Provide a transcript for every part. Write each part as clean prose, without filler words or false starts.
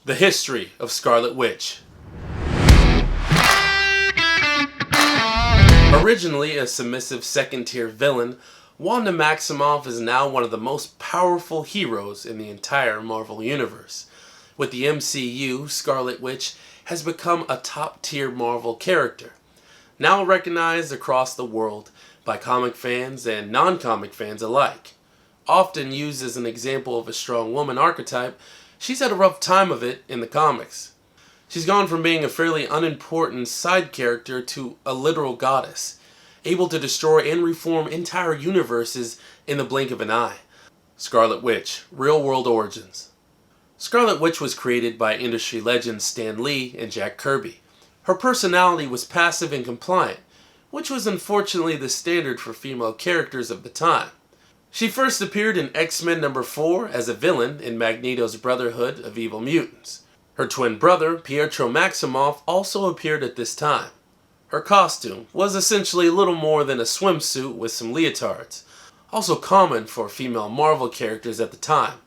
The history of Scarlet Witch. Originally a submissive second-tier villain, Wanda Maximoff is now one of the most powerful heroes in the entire Marvel Universe. With the MCU, Scarlet Witch has become a top-tier Marvel character, now recognized across the world by comic fans and non-comic fans alike. Often used as an example of a strong woman archetype, she's had a rough time of it in the comics. She's gone from being a fairly unimportant side character to a literal goddess, able to destroy and reform entire universes in the blink of an eye. Scarlet Witch, real-world origins. Scarlet Witch was created by industry legends Stan Lee and Jack Kirby. Her personality was passive and compliant, which was unfortunately the standard for female characters of the time. She first appeared in X-Men number 4 as a villain in Magneto's Brotherhood of Evil Mutants. Her twin brother, Pietro Maximoff, also appeared at this time. Her costume was essentially little more than a swimsuit with some leotards, also common for female Marvel characters at the time.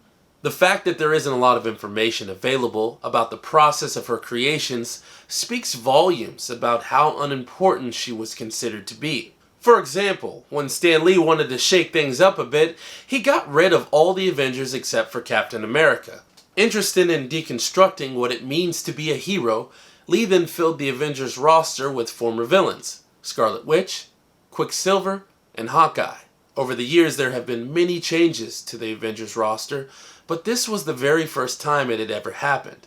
The fact that there isn't a lot of information available about the process of her creations speaks volumes about how unimportant she was considered to be. For example, when Stan Lee wanted to shake things up a bit, he got rid of all the Avengers except for Captain America. Interested in deconstructing what it means to be a hero, Lee then filled the Avengers roster with former villains, Scarlet Witch, Quicksilver, and Hawkeye. Over the years there have been many changes to the Avengers roster, but this was the very first time it had ever happened.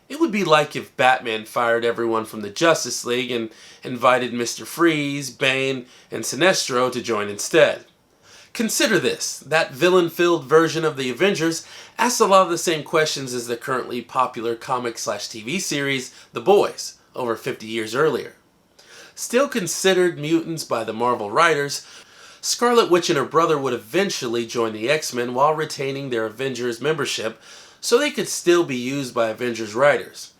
It would be like if Batman fired everyone from the Justice League and invited Mr. Freeze, Bane, and Sinestro to join instead. Consider this, that villain-filled version of the Avengers asked a lot of the same questions as the currently popular comic/TV series, The Boys, over 50 years earlier. Still considered mutants by the Marvel writers, Scarlet Witch and her brother would eventually join the X-Men while retaining their Avengers membership, so they could still be used by Avengers writers.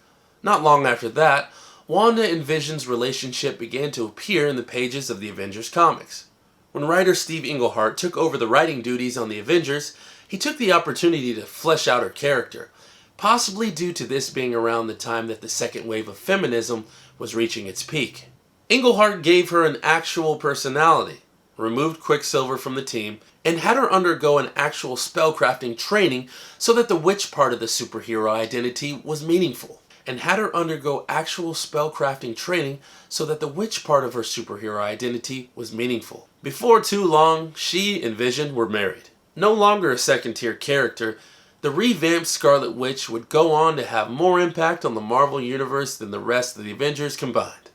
Not long after that, Wanda and Vision's relationship began to appear in the pages of the Avengers comics. When writer Steve Englehart took over the writing duties on the Avengers, he took the opportunity to flesh out her character, possibly due to this being around the time that the second wave of feminism was reaching its peak. Englehart gave her an actual personality, removed Quicksilver from the team, and had her undergo an actual spellcrafting training so that the witch part of the superhero identity was meaningful. Before too long, she and Vision were married. No longer a second-tier character, the revamped Scarlet Witch would go on to have more impact on the Marvel Universe than the rest of the Avengers combined.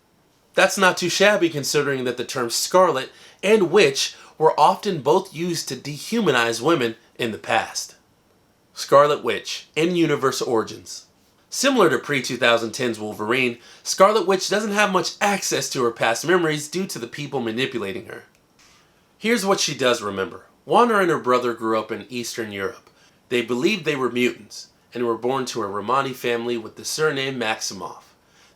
That's not too shabby considering that the terms Scarlet and Witch were often both used to dehumanize women in the past. Scarlet Witch, in-universe origins. Similar to pre-2010's Wolverine, Scarlet Witch doesn't have much access to her past memories due to the people manipulating her. Here's what she does remember. Wanda and her brother grew up in Eastern Europe. They believed they were mutants, and were born to a Romani family with the surname Maximoff.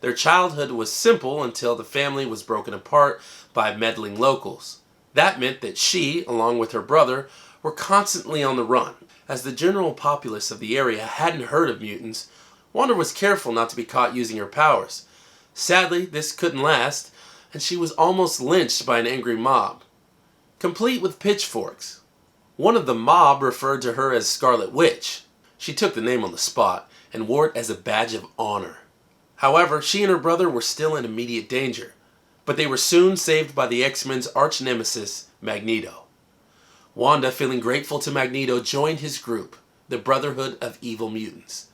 Their childhood was simple until the family was broken apart by meddling locals. That meant that she, along with her brother, were constantly on the run. As the general populace of the area hadn't heard of mutants, Wanda was careful not to be caught using her powers. Sadly, this couldn't last, and she was almost lynched by an angry mob, complete with pitchforks. One of the mob referred to her as Scarlet Witch. She took the name on the spot and wore it as a badge of honor. However, she and her brother were still in immediate danger, but they were soon saved by the X-Men's arch-nemesis, Magneto. Wanda, feeling grateful to Magneto, joined his group, the Brotherhood of Evil Mutants.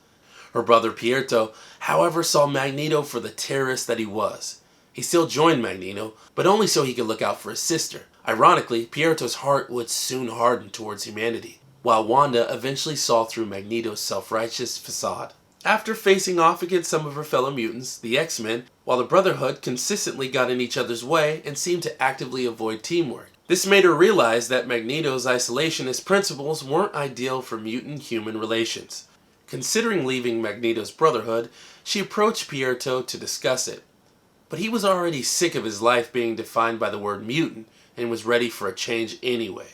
Her brother Pietro, however, saw Magneto for the terrorist that he was. He still joined Magneto, but only so he could look out for his sister. Ironically, Pietro's heart would soon harden towards humanity, while Wanda eventually saw through Magneto's self-righteous facade. After facing off against some of her fellow mutants, the X-Men, while the Brotherhood consistently got in each other's way and seemed to actively avoid teamwork. This made her realize that Magneto's isolationist principles weren't ideal for mutant-human relations. Considering leaving Magneto's Brotherhood, she approached Pietro to discuss it. But he was already sick of his life being defined by the word mutant and was ready for a change anyway.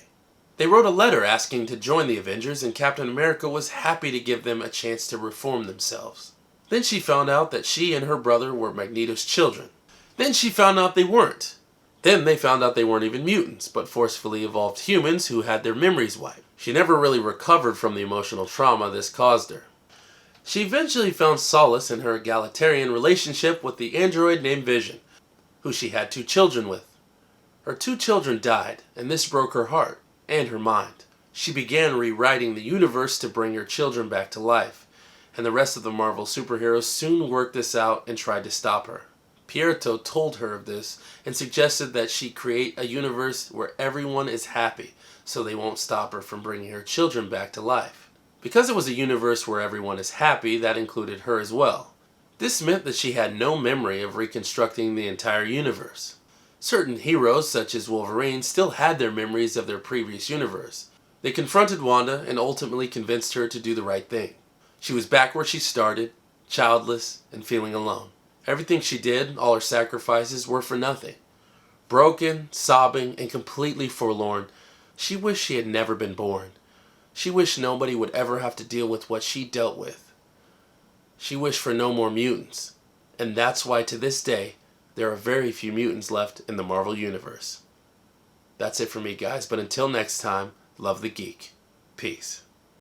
They wrote a letter asking to join the Avengers, and Captain America was happy to give them a chance to reform themselves. Then she found out that she and her brother were Magneto's children. Then she found out they weren't. Then they found out they weren't even mutants, but forcefully evolved humans who had their memories wiped. She never really recovered from the emotional trauma this caused her. She eventually found solace in her egalitarian relationship with the android named Vision, who she had 2 children with. Her 2 children died, and this broke her heart and her mind. She began rewriting the universe to bring her children back to life, and the rest of the Marvel superheroes soon worked this out and tried to stop her. Pierto told her of this and suggested that she create a universe where everyone is happy so they won't stop her from bringing her children back to life. Because it was a universe where everyone is happy, that included her as well. This meant that she had no memory of reconstructing the entire universe. Certain heroes, such as Wolverine, still had their memories of their previous universe. They confronted Wanda and ultimately convinced her to do the right thing. She was back where she started, childless and feeling alone. Everything she did, all her sacrifices, were for nothing. Broken, sobbing, and completely forlorn, she wished she had never been born. She wished nobody would ever have to deal with what she dealt with. She wished for no more mutants. And that's why to this day, there are very few mutants left in the Marvel Universe. That's it for me, guys, but until next time, love the geek. Peace.